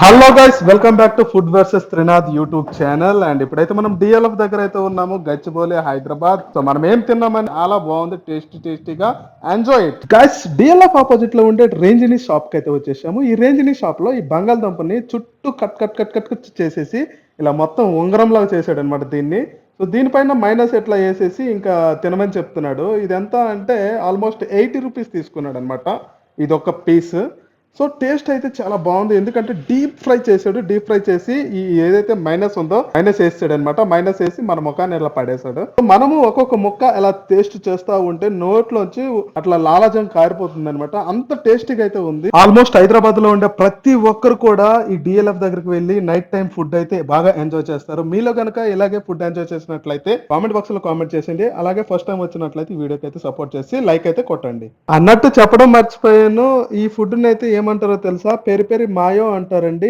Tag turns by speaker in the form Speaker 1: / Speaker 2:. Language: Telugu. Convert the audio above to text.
Speaker 1: Hello guys, welcome back to food versus Trinath YouTube channel. And ఇప్పుడైతే మనం డిఎల్ఎఫ్ దగ్గర అయితే ఉన్నాము, గచ్చిబౌలి హైదరాబాద్. సో మనం ఏం తిన్నామని చాలా బాగుంది, టేస్టీగా enjoy it guys. DLF opposite లో ఉండే రేంజిని షాప్ కి అయితే వచ్చేసాము. ఈ రేంజిని షాప్ లో ఈ బంగాళదుంపని చుట్టూ కట్ చేసేసి ఇలా మొత్తం ఉంగరం లాగా చేసాడు అనమాట దీన్ని. సో దీనిపైన మైనస్ ఎట్లా వేసేసి ఇంకా తినమని చెప్తున్నాడు. ఇది ఎంత అంటే ఆల్మోస్ట్ 80 రూపీస్ తీసుకున్నాడు అనమాట ఇది ఒక పీస్. సో టేస్ట్ అయితే చాలా బాగుంది, ఎందుకంటే డీప్ ఫ్రై చేసాడు. డీప్ ఫ్రై చేసి ఈ ఏదైతే మైనస్ ఉందో మైనస్ వేసాడు అనమాట. మైనస్ వేసి మన ముఖాన్ని ఇలా పడేసాడు. మనము ఒక్కొక్క ముక్క ఎలా టేస్ట్ చేస్తా ఉంటే నోట్లోంచి అట్లా లాలాజం కారిపోతుంది అనమాట. అంత టేస్టీగా అయితే ఉంది. ఆల్మోస్ట్ హైదరాబాద్ లో ఉండే ప్రతి ఒక్కరు కూడా ఈ డిఎల్ఎఫ్ దగ్గరికి వెళ్ళి నైట్ టైం ఫుడ్ అయితే బాగా ఎంజాయ్ చేస్తారు. మీలో కనుక ఇలాగే ఫుడ్ ఎంజాయ్ చేసినట్లయితే కామెంట్ బాక్స్ లో కామెంట్ చేసింది. అలాగే ఫస్ట్ టైం వచ్చినట్లయితే వీడియోకి అయితే సపోర్ట్ చేసి లైక్ అయితే కొట్టండి. అన్నట్టు చెప్పడం మర్చిపోయాను, ఈ ఫుడ్ అయితే ఏమంటారో తెలుసా? పెరి పెరి మాయో అంటారండి.